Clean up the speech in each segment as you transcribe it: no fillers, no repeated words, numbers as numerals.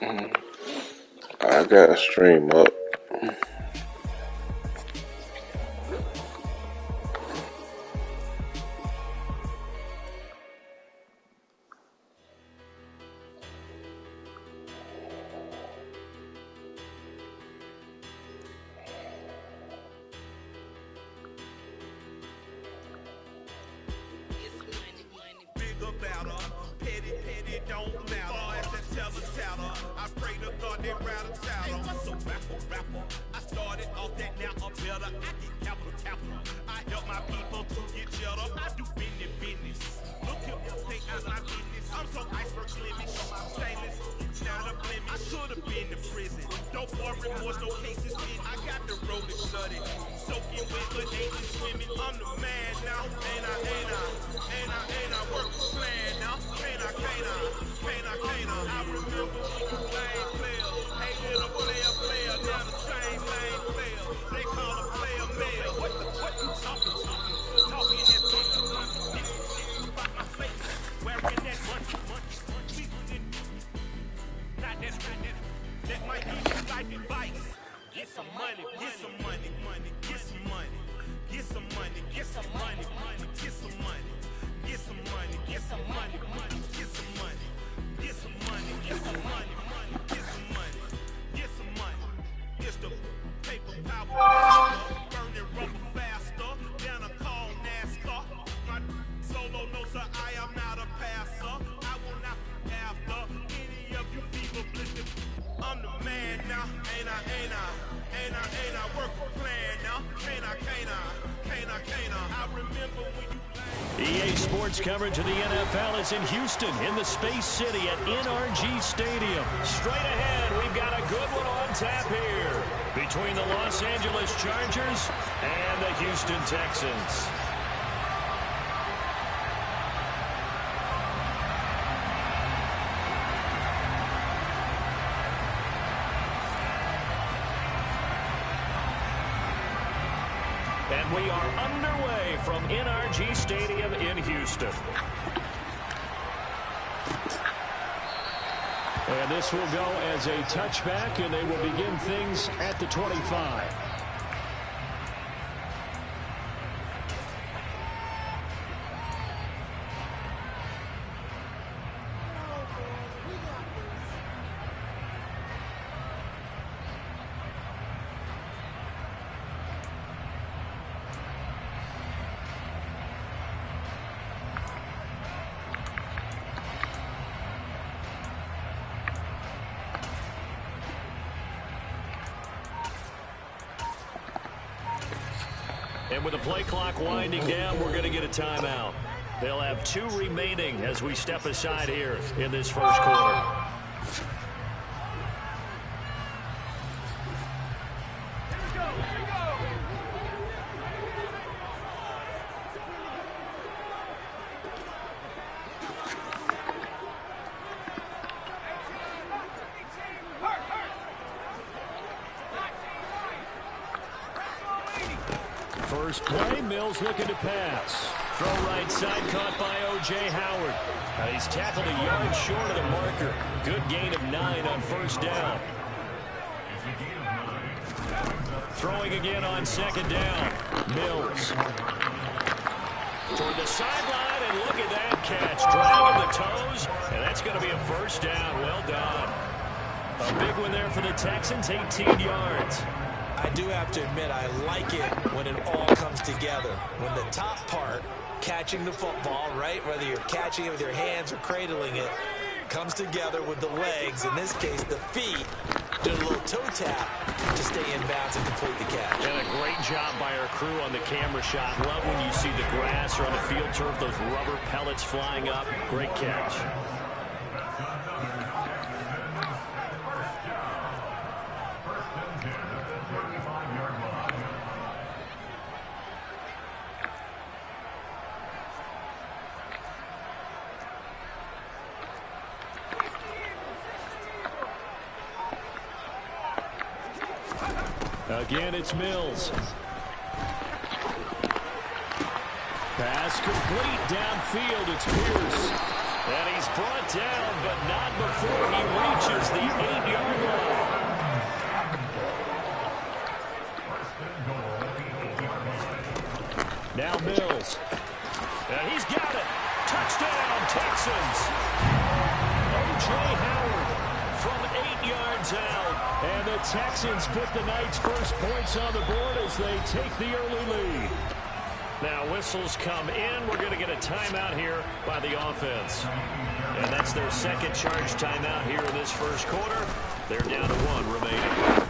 I got a stream up. EA Sports coverage of the NFL is in Houston, in the Space City at NRG Stadium. Straight ahead, we've got a good one on tap here between the Los Angeles Chargers and the Houston Texans. And we are underway from NRG Stadium in Houston. And this will go as a touchback, and they will begin things at the 25. And with the play clock winding down, we're going to get a timeout. They'll have 2 remaining as we step aside here in this first quarter. First play, Mills looking to pass. Throw right side, caught by O.J. Howard. He's tackled a yard short of the marker. Good gain of 9 on first down. Throwing again on second down. Mills. Toward the sideline, and look at that catch. Dragging the toes, and that's going to be a first down. Well done. A big one there for the Texans, 18 yards. I do have to admit, I like it when it all comes together. When the top part, catching the football, right, whether you're catching it with your hands or cradling it, comes together with the legs, in this case the feet, do a little toe tap to stay in bounds and complete the catch. And a great job by our crew on the camera shot. Love when you see the grass or on the field turf, those rubber pellets flying up. Great catch. Again, it's Mills. Pass complete downfield. It's Pierce. And he's brought down, but not before he reaches the one's out. And the Texans put the Knights' first points on the board as they take the early lead. Now whistles come in. We're going to get a timeout here by the offense. And that's their second charge timeout here in this first quarter. They're down to 1 remaining.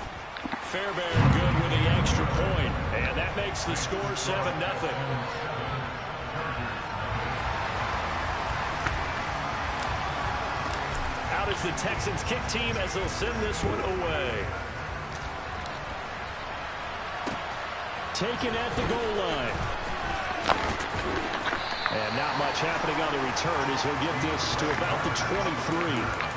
Fairbairn good with the extra point. And that makes the score 7-0. Out is the Texans kick team as they'll send this one away. Taken at the goal line. And not much happening on the return as he'll get this to about the 23.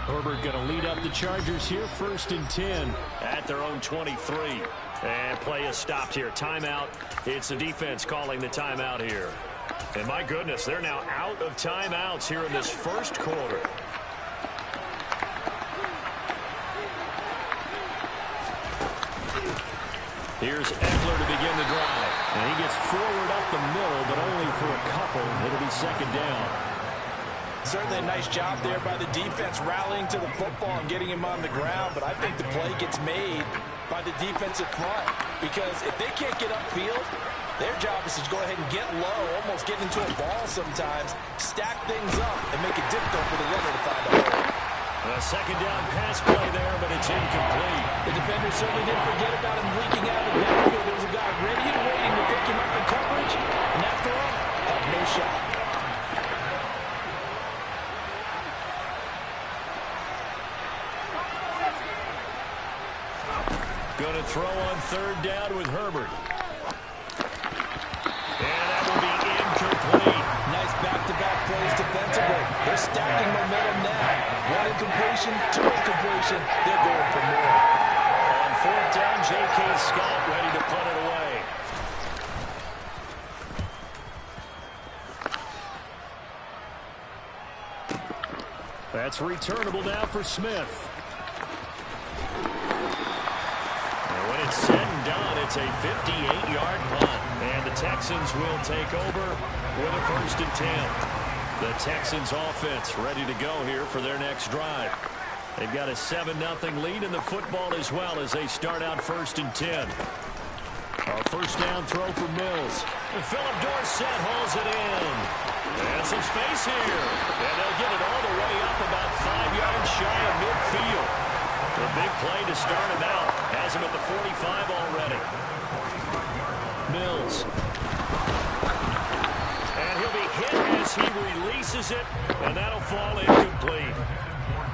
Herbert going to lead up the Chargers here, 1st and 10 at their own 23. And play is stopped here. Timeout. It's the defense calling the timeout here. And my goodness, they're now out of timeouts here in this first quarter. Here's Eckler to begin the drive. And he gets forward up the middle, but only for a couple. It'll be 2nd down. Certainly a nice job there by the defense rallying to the football and getting him on the ground, but I think the play gets made by the defensive front because if they can't get upfield, their job is to go ahead and get low, almost get into a ball sometimes, stack things up, and make it difficult for the runner to find a hole. A 2nd down pass play there, but it's incomplete. The defender certainly didn't forget about him leaking out of the backfield. There was a guy ready and waiting to pick him up in coverage, and that throw had no shot. Going to throw on 3rd down with Herbert. And that will be incomplete. Nice back-to-back plays defensively. They're stacking momentum now. 1 incompletion, 2 incompletion. They're going for more. On 4th down, J.K. Scott ready to punt it away. That's returnable now for Smith. When it's said and done, it's a 58-yard punt. And the Texans will take over with a 1st and 10. The Texans offense ready to go here for their next drive. They've got a 7-0 lead in the football as well as they start out 1st and 10. A 1st down throw for Mills. And Philip Dorsett hauls it in. And some space here. And they'll get it all the way up about 5 yards shy of midfield. A big play to start him out. Has him at the 45 already. Mills. And he'll be hit as he releases it. And that'll fall incomplete.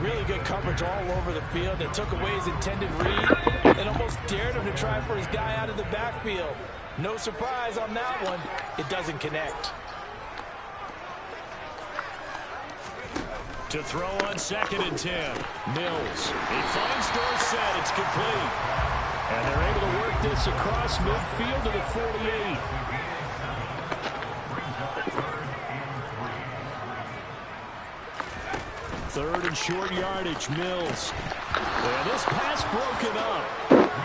Really good coverage all over the field. They took away his intended read and almost dared him to try for his guy out of the backfield. No surprise on that one. It doesn't connect. To throw on 2nd and 10. Mills. He finds Dorsett. It's complete. And they're able to work this across midfield to the 48. Third and short yardage, Mills. And this pass broken up.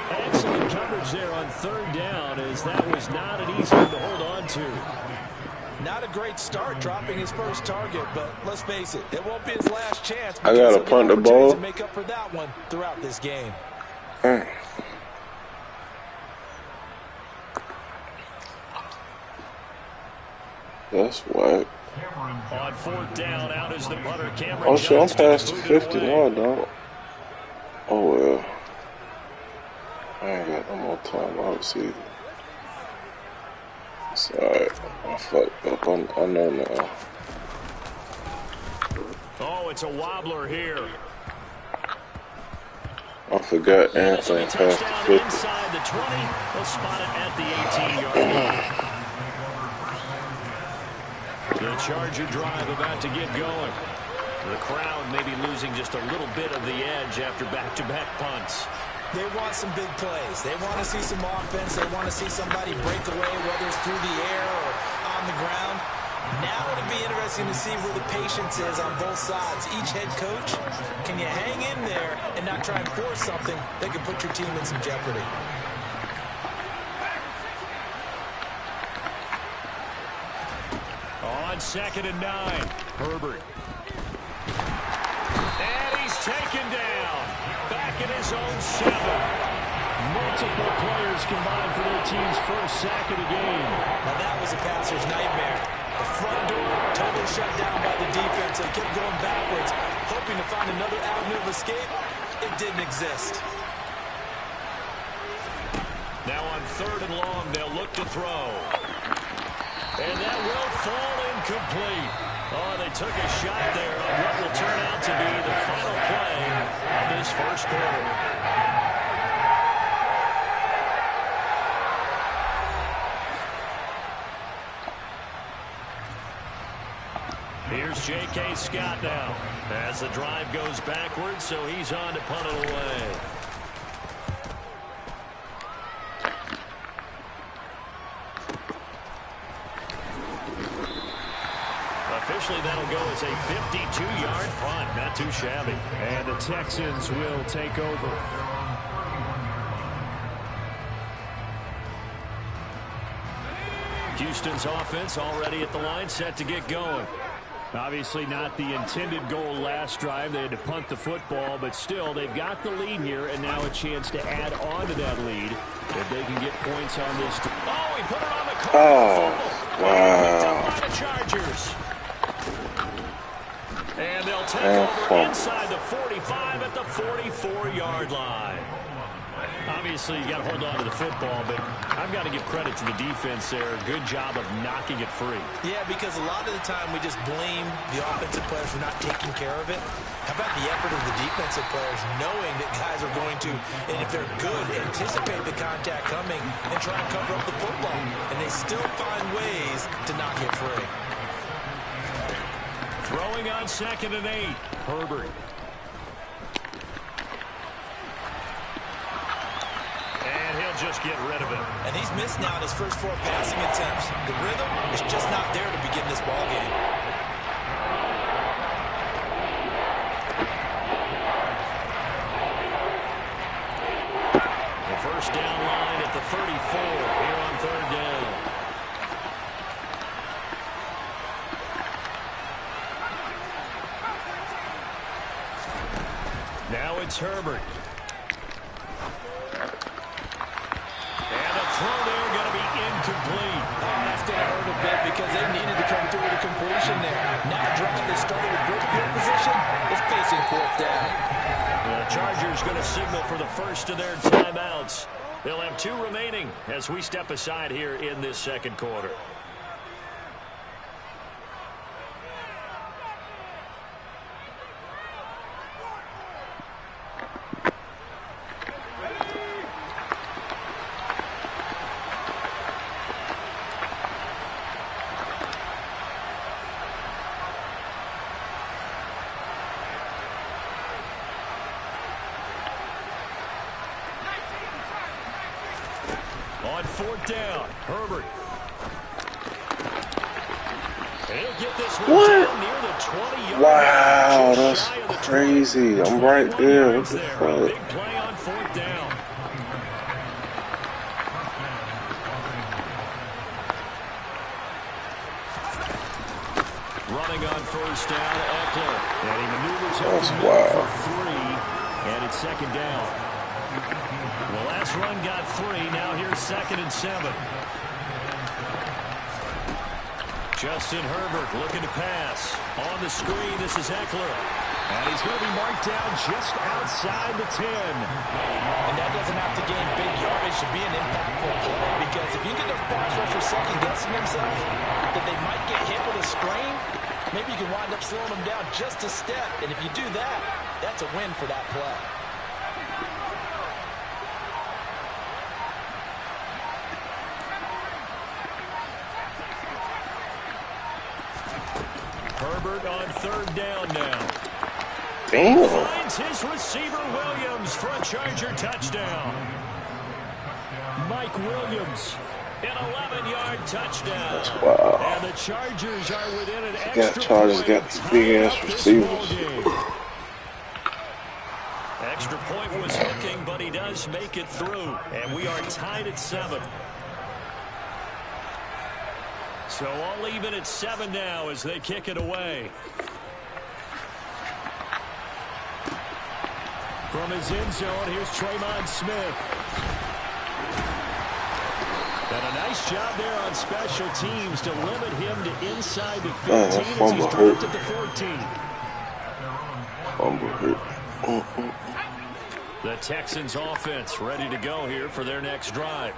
Excellent coverage there on 3rd down as that was not an easy one to hold on to. Not a great start dropping his first target, but let's face it, it won't be his last chance. I got to punt the ball. To make up for that one throughout this game. That's whack. On 4th down, out is the punter, Cameron. Oh, shit, I'm past the 50 now, dog. Oh, well. I ain't got no more time out either. It's alright. I fucked up. I know now. Oh, it's a wobbler here. I forgot Anthony passed the 50. Inside the 20. They'll spot it at the 18-yard line. The Charger drive about to get going. The crowd may be losing just a little bit of the edge after back-to-back punts. They want some big plays. They want to see some offense. They want to see somebody break away, whether it's through the air or on the ground. Now it'll be interesting to see where the patience is on both sides. Each head coach can you hang in there and not try and force something that could put your team in some jeopardy. On 2nd and 9, Herbert. And he's taken down. Back in his own 7. Multiple players combined for their team's first sack of the game. Now that was a passer's nightmare. The front door totally shut down by the defense. They kept going backwards, hoping to find another avenue of escape. It didn't exist. Now on 3rd and long, they'll look to throw. And that will fall incomplete. Oh, they took a shot there on what will turn out to be the final play of this first quarter. Here's J.K. Scott now as the drive goes backwards, so he's on to punt it away. Officially, that'll go as a 52-yard punt. Not too shabby. And the Texans will take over. Houston's offense already at the line, set to get going. Obviously not the intended goal last drive. They had to punt the football, but still, they've got the lead here, and now a chance to add on to that lead if they can get points on this. Oh, he put it on the corner. Oh, wow. By the Chargers. And they'll take over inside the 45 at the 44-yard line. Obviously, you got to hold on to the football, but I've got to give credit to the defense there. Good job of knocking it free. Yeah, because a lot of the time we just blame the offensive players for not taking care of it. How about the effort of the defensive players knowing that guys are going to, and if they're good, anticipate the contact coming and try and cover up the football. And they still find ways to knock it free. Throwing on 2nd and 8, Herbert. And he'll just get rid of it. And he's missed now in his first 4 passing attempts. The rhythm is just not there to begin this ball game. The first down line at the 34 here on 3rd down. Now it's Herbert. And a throw there going to be incomplete. That's going to hurt a bit because they needed to come through with a completion there. Now a drive that started with great field position is facing 4th down. The Chargers going to signal for the first of their timeouts. They'll have 2 remaining as we step aside here in this 2nd quarter. On 4th down, Herbert. He'll get this one down near the 20-yard line. Wow, that's crazy. I'm right there. What the fuck? Big play on 4th down. Running on 1st down, Eckler. And he maneuvers up for 3, and it's 2nd down. The last run got 3. Now here's 2nd and 7. Justin Herbert looking to pass. On the screen, this is Eckler. And he's going to be marked down just outside the 10. And that doesn't have to gain big yardage to be an impactful play, because if you get those pass rushers second-guessing themselves that they might get hit with a screen, maybe you can wind up slowing them down just a step. And if you do that, that's a win for that play. Herbert on 3rd down now. Damn. Finds his receiver Williams for a Charger touchdown. Mike Williams. An 11-yard touchdown. Wow. And the Chargers are within an Chargers got the big ass receivers. Extra point was hooking, but he does make it through. And we are tied at 7. So all even at 7 now as they kick it away. From his end zone, here's Tremon Smith. And a nice job there on special teams to limit him to inside the 15 as he's dropped at the 14. Fumble hurt. The Texans offense ready to go here for their next drive.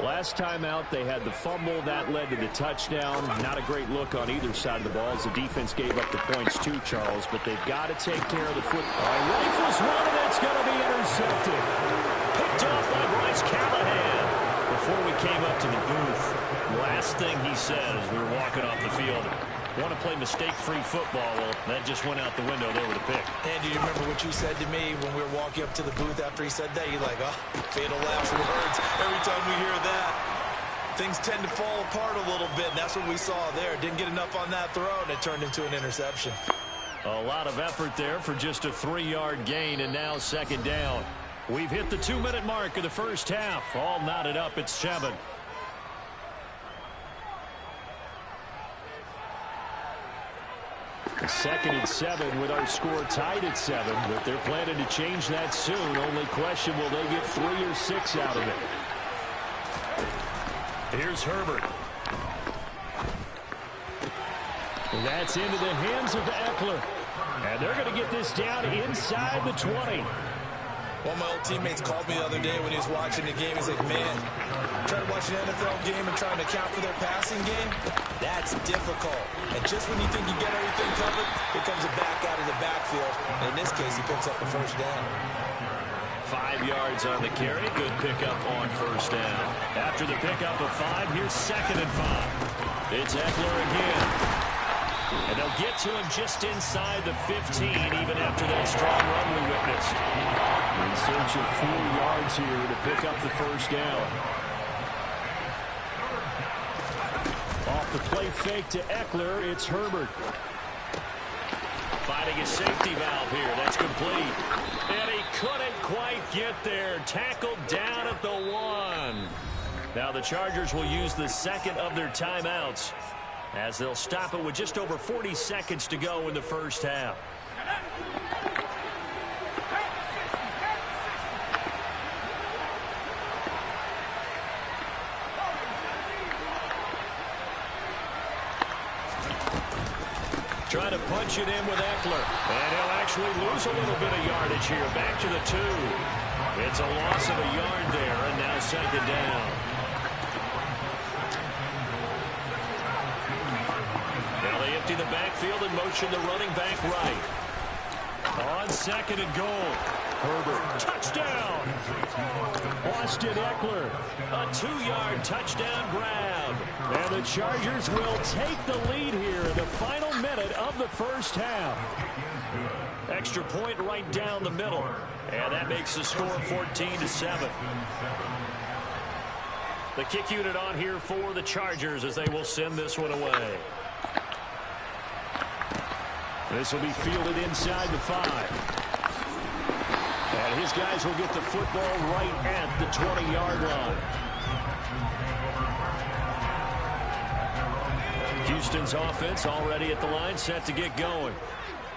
Last time out, they had the fumble. That led to the touchdown. Not a great look on either side of the ball as the defense gave up the points too, Charles. But they've got to take care of the football. Rifles one, and it's going to be intercepted. Picked off by Bryce Callahan. Before we came up to the booth, last thing he said as we were walking off the field, want to play mistake-free football. Well, that just went out the window there with a pick. And do you remember what you said to me when we were walking up to the booth after he said that? You're like, oh, fatal last words. Every time we hear that, things tend to fall apart a little bit, and that's what we saw there. Didn't get enough on that throw, and it turned into an interception. A lot of effort there for just a 3-yard gain, and now second down. We've hit the 2-minute mark of the first half. All knotted up at 7. Second and 7 with our score tied at 7, but they're planning to change that soon. Only question, will they get 3 or 6 out of it? Here's Herbert. That's into the hands of Eckler. And they're going to get this down inside the 20. One of my old teammates called me the other day when he was watching the game. He's like, man, trying to watch an NFL game and trying to account for their passing game, that's difficult. And just when you think you get everything covered, here comes a back out of the backfield. And in this case, he picks up the first down. 5 yards on the carry. Good pickup on first down. After the pickup of 5, here's second and 5. It's Eckler again. And they'll get to him just inside the 15, even after that strong run we witnessed. In search of 4 yards here to pick up the first down. Off the play fake to Eckler, it's Herbert. Finding a safety valve here. That's complete. And he couldn't quite get there. Tackled down at the 1. Now the Chargers will use the second of their timeouts, as they'll stop it with just over 40 seconds to go in the first half. Trying to punch it in with Eckler. And he'll actually lose a little bit of yardage here. Back to the 2. It's a loss of a yard there, and now second down. Empty the backfield and motion the running back right. On second and goal. Herbert. Touchdown. Austin Eckler. A 2-yard touchdown grab. And the Chargers will take the lead here in the final minute of the first half. Extra point right down the middle. And that makes the score 14-7. The kick unit on here for the Chargers as they will send this one away. This will be fielded inside the 5. And his guys will get the football right at the 20-yard line. Houston's offense already at the line, set to get going.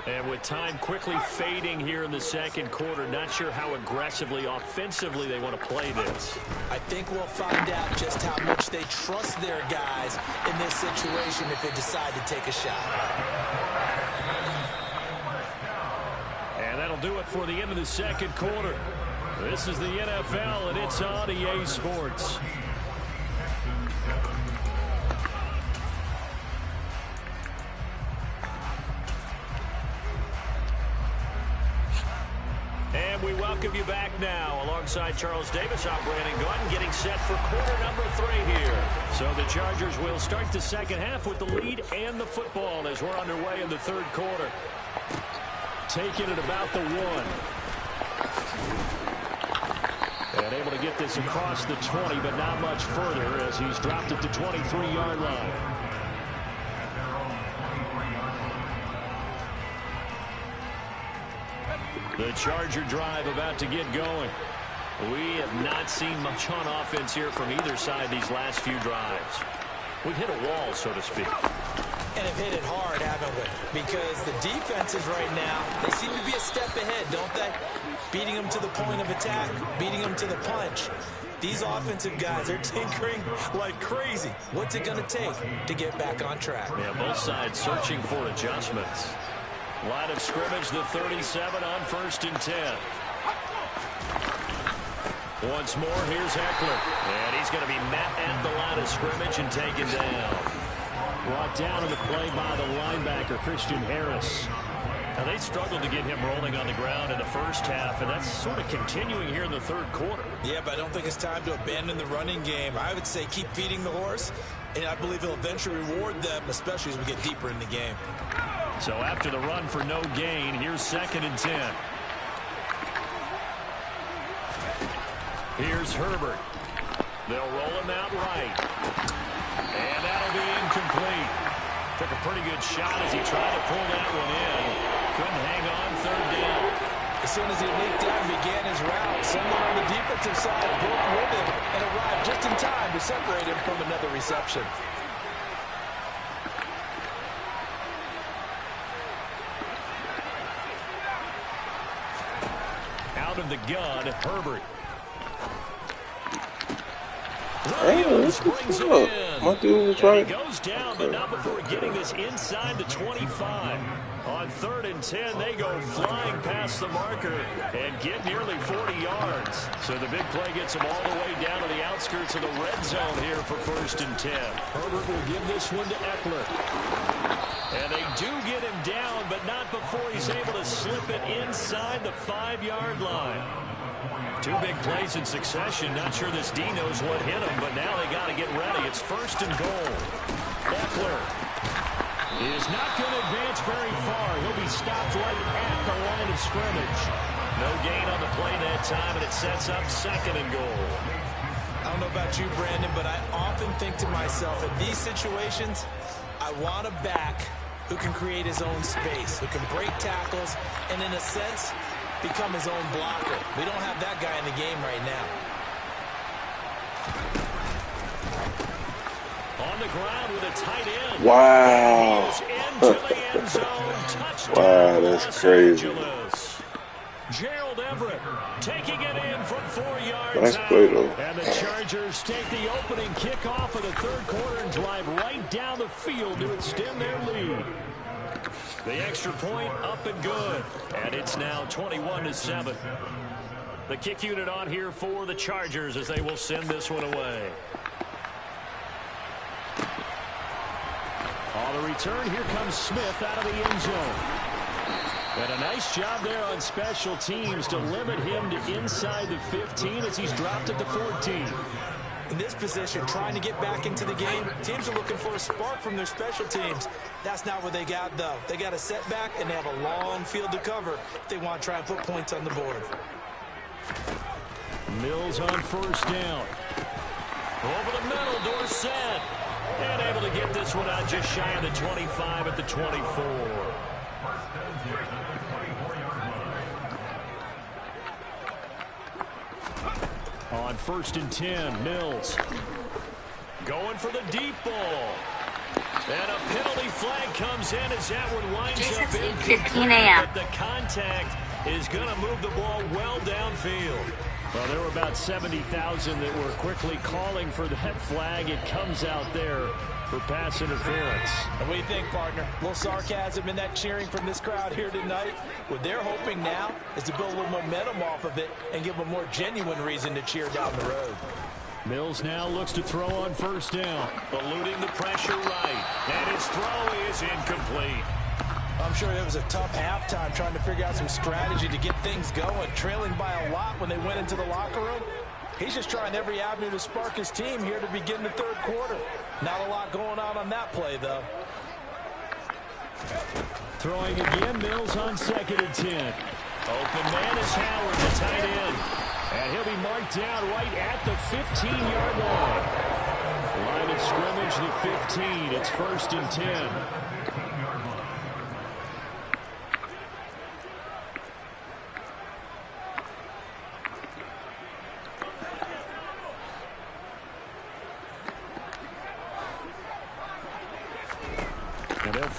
And with time quickly fading here in the second quarter, not sure how aggressively, offensively they want to play this. I think we'll find out just how much they trust their guys in this situation if they decide to take a shot. And that'll do it for the end of the second quarter. This is the NFL, and it's on EA Sports. And we welcome you back now alongside Charles Davis. I'm Brandon Gordon getting set for quarter number 3 here. So the Chargers will start the second half with the lead and the football as we're underway in the third quarter. Taking it about the 1. And able to get this across the 20, but not much further as he's dropped at the 23-yard line. The Charger drive about to get going. We have not seen much on offense here from either side these last few drives. We've hit a wall, so to speak. And have hit it hard, haven't we? Because the defenses right now, they seem to be a step ahead, don't they? Beating them to the point of attack, beating them to the punch. These offensive guys are tinkering like crazy. What's it going to take to get back on track? Yeah, both sides searching for adjustments. Line of scrimmage, the 37 on 1st and 10. Once more, here's Eckler. And he's going to be met at the line of scrimmage and taken down. Brought down in the play by the linebacker, Christian Harris. Now, they struggled to get him rolling on the ground in the first half, and that's sort of continuing here in the third quarter. Yeah, but I don't think it's time to abandon the running game. I would say keep feeding the horse, and I believe he'll eventually reward them, especially as we get deeper in the game. So after the run for no gain, here's 2nd and 10. Here's Herbert. They'll roll him out right. And that'll be incomplete. Took a pretty good shot as he tried to pull that one in. Couldn't hang on 3rd down. As soon as he leaped out and began his route, someone on the defensive side broke with him and arrived just in time to separate him from another reception. Out of the gun, Herbert. Oh, what's up? My dude was right. He goes down, but not before getting this inside the 25. On 3rd and 10, they go flying past the marker and get nearly 40 yards. So the big play gets them all the way down to the outskirts of the red zone here for 1st and 10. Herbert will give this one to Eckler. And they do get him down, but not before he's able to slip it inside the 5-yard line. 2 big plays in succession. Not sure this D knows what hit him, but now they got to get ready. It's 1st and goal. Eckler is not going to advance very far. He'll be stopped right at the line of scrimmage. No gain on the play that time, and it sets up 2nd and goal. I don't know about you, Brandon, but I often think to myself, in these situations, I want a back who can create his own space, who can break tackles, and in a sense, become his own blocker. We don't have that guy in the game right now. On the ground with a tight end. Wow. Into the end zone. Touchdown, Wow, that's Los crazy. Angeles. Gerald Everett taking it in from 4 yards Nice out. play, though. And the Chargers take the opening kickoff of the 3rd quarter and drive right down the field to extend their lead. The extra point up and good. And it's now 21-7. The kick unit on here for the Chargers as they will send this one away. On the return, here comes Smith out of the end zone. And a nice job there on special teams to limit him to inside the 15 as he's dropped at the 14. In this position, trying to get back into the game, teams are looking for a spark from their special teams. That's not what they got, though. They got a setback, and they have a long field to cover if they want to try and put points on the board. Mills on 1st down. Over the middle, Dorsett. And able to get this one out just shy of the 25 at the 24. On 1st and 10, Mills going for the deep ball. And a penalty flag comes in as that one winds up in 15 a.m. But the contact is going to move the ball well downfield. Well, there were about 70,000 that were quickly calling for that flag. It comes out there for pass interference. And what do you think, partner? A little sarcasm in that cheering from this crowd here tonight. What they're hoping now is to build a little momentum off of it and give them a more genuine reason to cheer down the road. Mills now looks to throw on 1st down. Eluding the pressure right. And his throw is incomplete. I'm sure it was a tough halftime trying to figure out some strategy to get things going. Trailing by a lot when they went into the locker room. He's just trying every avenue to spark his team here to begin the 3rd quarter. Not a lot going on that play, though. Throwing again, Mills on 2nd and 10. Open man is Howard, the tight end. And he'll be marked down right at the 15-yard line. Line of scrimmage, the 15. It's 1st and 10.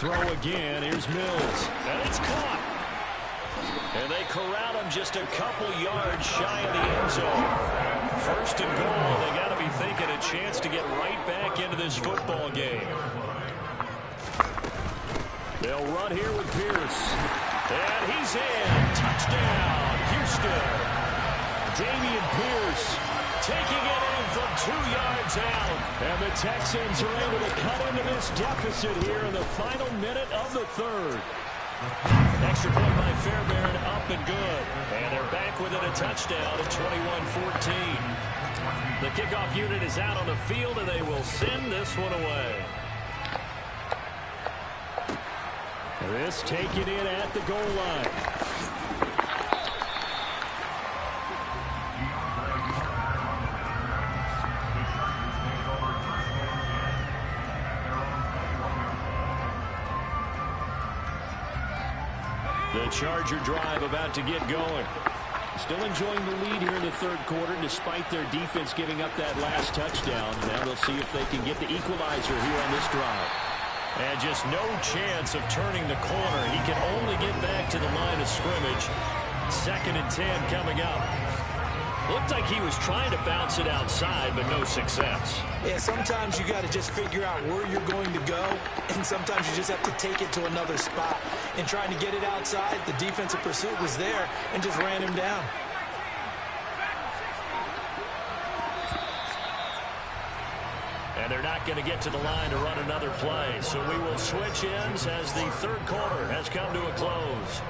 throw again. Here's Mills. And it's caught. And they corral him just a couple yards shy of the end zone. First and goal. They got to be thinking a chance to get right back into this football game. They'll run here with Pierce. And he's in. Touchdown, Houston. Damian Pierce taking it in from 2 yards out. And the Texans are able to cut into this deficit here in the final minute of the third. Extra point by Fairbairn, up and good. And they're back within a touchdown at 21-14. The kickoff unit is out on the field, and they will send this one away. This taken in at the goal line. The Charger drive about to get going. Still enjoying the lead here in the third quarter despite their defense giving up that last touchdown. Now they'll see if they can get the equalizer here on this drive. And just no chance of turning the corner. He can only get back to the line of scrimmage. 2nd and 10 coming up. Looked like he was trying to bounce it outside, but no success. Yeah, sometimes you got to just figure out where you're going to go, and sometimes you just have to take it to another spot. And trying to get it outside, the defensive pursuit was there and just ran him down. And they're not going to get to the line to run another play. So we will switch ends as the third quarter has come to a close.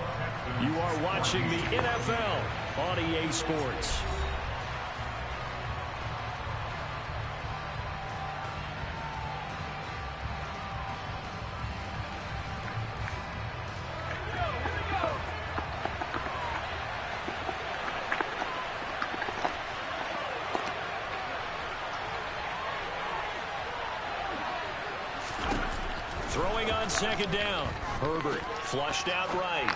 You are watching the NFL on EA Sports. Throwing on 2nd down. Herbert flushed out right.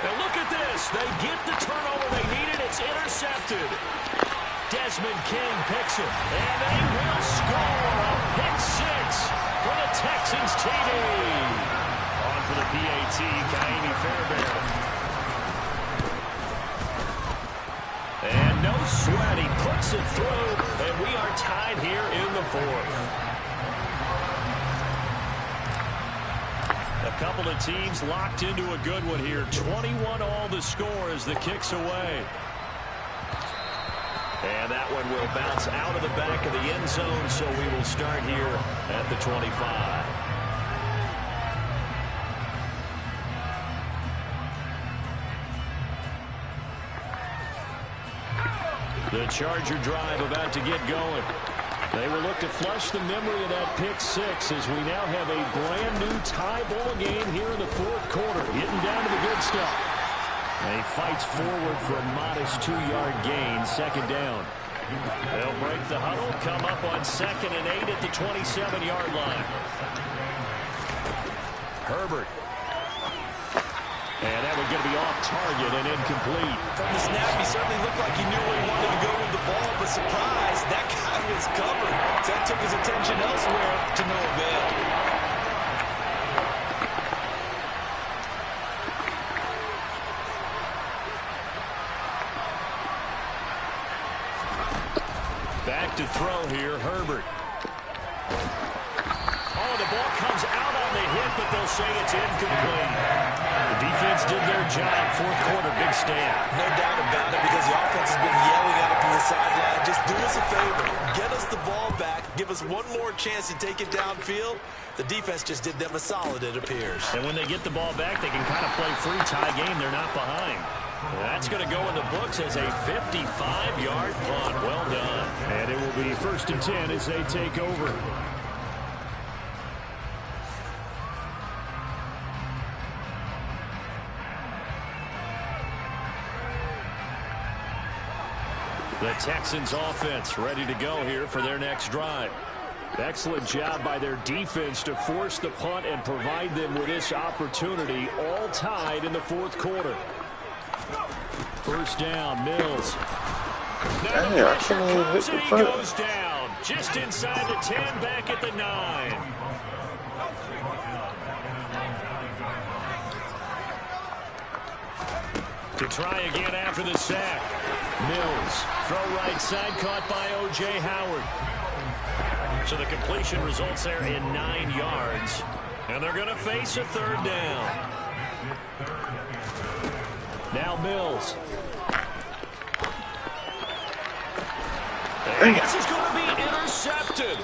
Now look at this. They get the turnover they needed. It's intercepted. Desmond King picks it. And they will score a pick 6 for the Texans TD. On for the PAT, Kaimi Fairbairn. And no sweat. He puts it through. And we are tied here in the 4th. A couple of teams locked into a good one here. 21 all the score as the kick's away. And that one will bounce out of the back of the end zone, so we will start here at the 25. The Charger drive about to get going. They will look to flush the memory of that pick 6 as we now have a brand-new tie ball game here in the 4th quarter. Getting down to the good stuff. And he fights forward for a modest 2-yard gain, 2nd down. They'll break the huddle, come up on 2nd and 8 at the 27-yard line. Herbert. And that one going to be off target and incomplete. From the snap, he certainly looked like he knew where he wanted to go with the ball, but surprise, that guy was covered. So that took his attention elsewhere to no avail. Back to throw here, Herbert. Oh, the ball comes out on the hit, but they'll say it's incomplete. The defense did their job. 4th quarter, big stand. No doubt about it, because the offense has been yelling at it from the sideline. Just do us a favor. Get us the ball back. Give us one more chance to take it downfield. The defense just did them a solid, it appears. And when they get the ball back, they can kind of play free tie game. They're not behind. That's going to go in the books as a 55-yard punt. Well done. And it will be 1st and 10 as they take over. The Texans offense ready to go here for their next drive. Excellent job by their defense to force the punt and provide them with this opportunity, all tied in the 4th quarter. 1st down, Mills. Now the pressure comes and he goes down. Just inside the 10, back at the 9. To try again after the sack. Mills, throw right side, caught by O.J. Howard. So the completion results there in 9 yards. And they're going to face a third down. Now Mills. And this is going to be intercepted.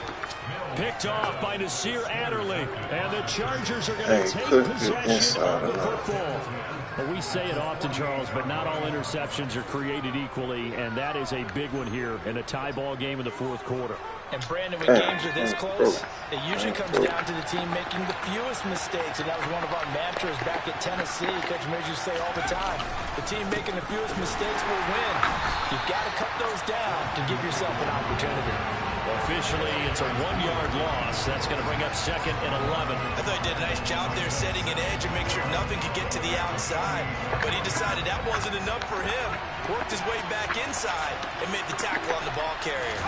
Picked off by Nasir Adderley. And the Chargers are going to take possession of the football. Well, we say it often, Charles, but not all interceptions are created equally, and that is a big one here in a tie ball game in the fourth quarter. And, Brandon, when games are this close, it usually comes down to the team making the fewest mistakes, and that was one of our mantras back at Tennessee. Coach Midge used to say all the time, the team making the fewest mistakes will win. You've got to cut those down to give yourself an opportunity. Officially, it's a 1-yard loss. That's going to bring up 2nd and 11. I thought he did a nice job there setting an edge and make sure nothing could get to the outside. But he decided that wasn't enough for him. Worked his way back inside and made the tackle on the ball carrier.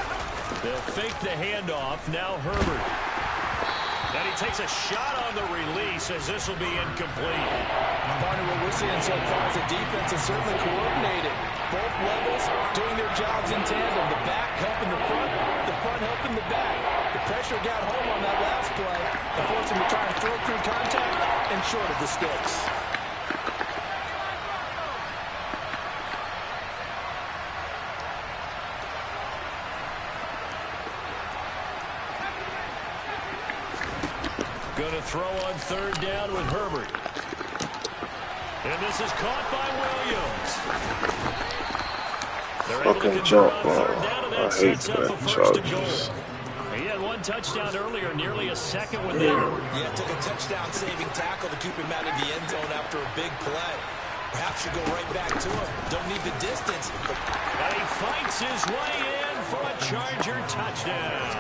They'll fake the handoff. Now Herbert. And he takes a shot on the release as this will be incomplete. Partner, what we're seeing so far is the defense is certainly coordinated. Both levels doing their jobs in tandem. The back helping the front helping the back. The pressure got home on that last play and forced him to try and throw through contact and short of the sticks. Going to throw on 3rd down with Herbert. And this is caught by Williams. Fucking jump ball. I hate that Chargers. He had 1 touchdown earlier, nearly a second one there. Yeah, took a touchdown-saving tackle to keep him out of the end zone after a big play. Perhaps you go right back to him. Don't need the distance. And he fights his way in for a Charger touchdown.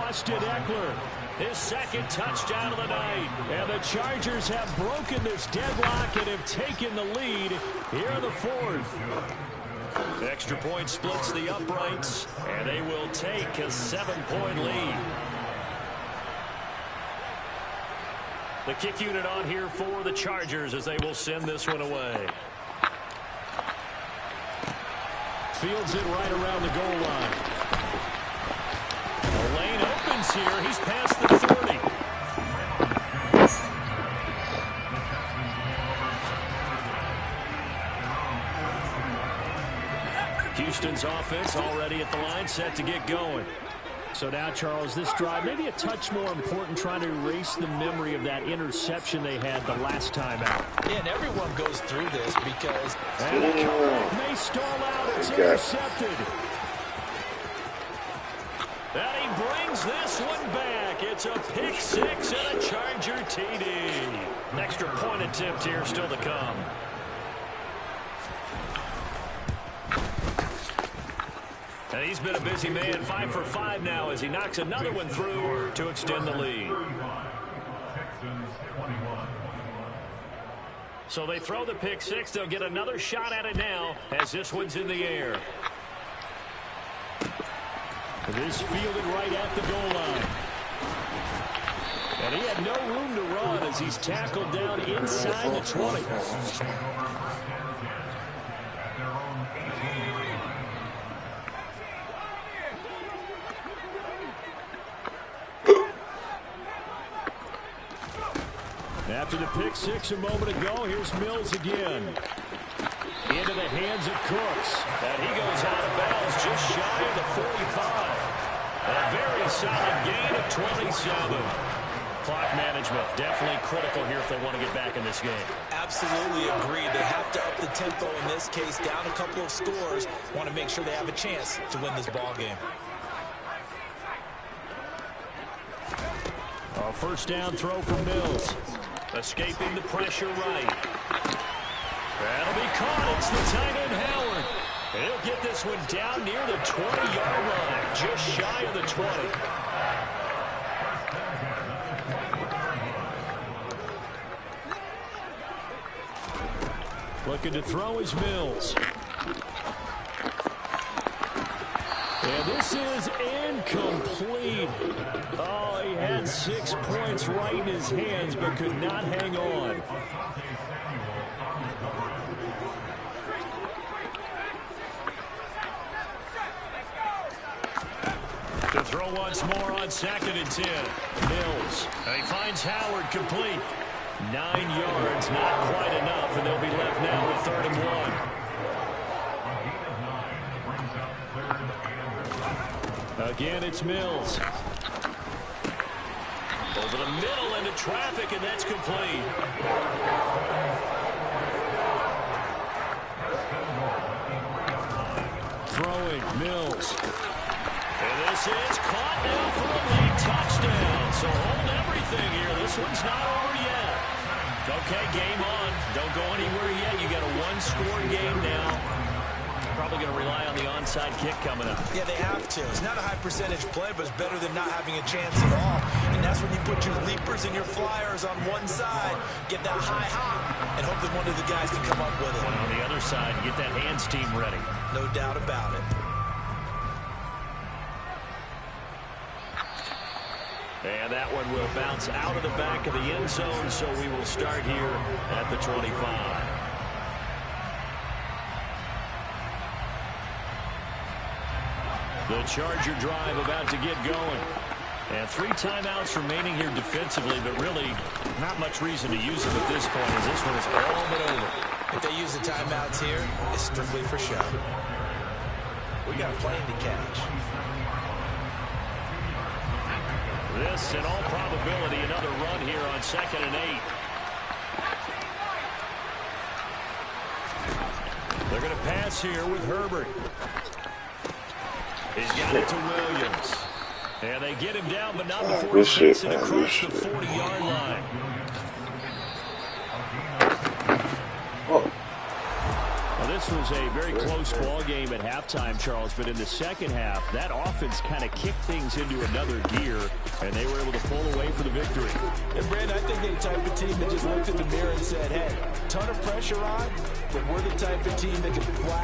Austin Eckler, his 2nd touchdown of the night. And the Chargers have broken this deadlock and have taken the lead here in the 4th. Extra point splits the uprights, and they will take a 7-point lead. The kick unit on here for the Chargers as they will send this one away. Fields it right around the goal line. The lane opens here. He's past the 30. Houston's offense already at the line, set to get going. So now, Charles, this drive maybe a touch more important, trying to erase the memory of that interception they had the last time out. Yeah, and everyone goes through this because... And the comeback may stall out. It's intercepted. And he brings this one back. It's a pick 6 and a Charger TD. An extra point attempt here still to come. And he's been a busy man, 5 for 5 now as he knocks another one through to extend the lead. So they throw the pick 6. They'll get another shot at it now as this one's in the air. This fielded right at the goal line. And he had no room to run as he's tackled down inside the 20. After the pick 6 a moment ago, here's Mills again. Into the hands of Cooks. And he goes out of bounds just shy of the 45. A very solid gain of 27. Clock management definitely critical here if they want to get back in this game. Absolutely agreed. They have to up the tempo in this case, down a couple of scores. Want to make sure they have a chance to win this ball game. A first down throw from Mills. Escaping the pressure right. That'll be caught. It's the tight end Howard. And he'll get this one down near the 20-yard line, just shy of the 20. Looking to throw is Mills. And this is incomplete. Oh, he had 6 points right in his hands, but could not hang on. throw once more on 2nd and 10. Mills. And he finds Howard complete. 9 yards, not quite enough, and they'll be left now with 3rd and 1. Again, it's Mills. Over the middle into traffic, and that's complete. Throwing, Mills. And this is caught now for a late touchdown. So hold everything here. This one's not over yet. Okay, game on. Don't go anywhere yet. You got a one-score game now. Probably going to rely on the onside kick coming up. Yeah, they have to. It's not a high-percentage play, but it's better than not having a chance at all. And that's when you put your leapers and your flyers on one side, get that high hop, and hope that one of the guys can come up with it. And on the other side, get that hands team ready. No doubt about it. And that one will bounce out of the back of the end zone, so we will start here at the 25. The Charger drive about to get going. And 3 timeouts remaining here defensively, but really not much reason to use them at this point, as this one is all but over. If they use the timeouts here, it's strictly for show. We got a plane to catch. This, in all probability, another run here on 2nd and 8. They're going to pass here with Herbert. He's got it to Williams. And they get him down, but not before he takes it across the 40-yard line. Well, this was a very close ball game at halftime, Charles, but in the second half, that offense kind of kicked things into another gear, and they were able to pull away for the victory. And, Brandon, I think they're the type of team that just looked in the mirror and said, hey, ton of pressure on, but we're the type of team that can fly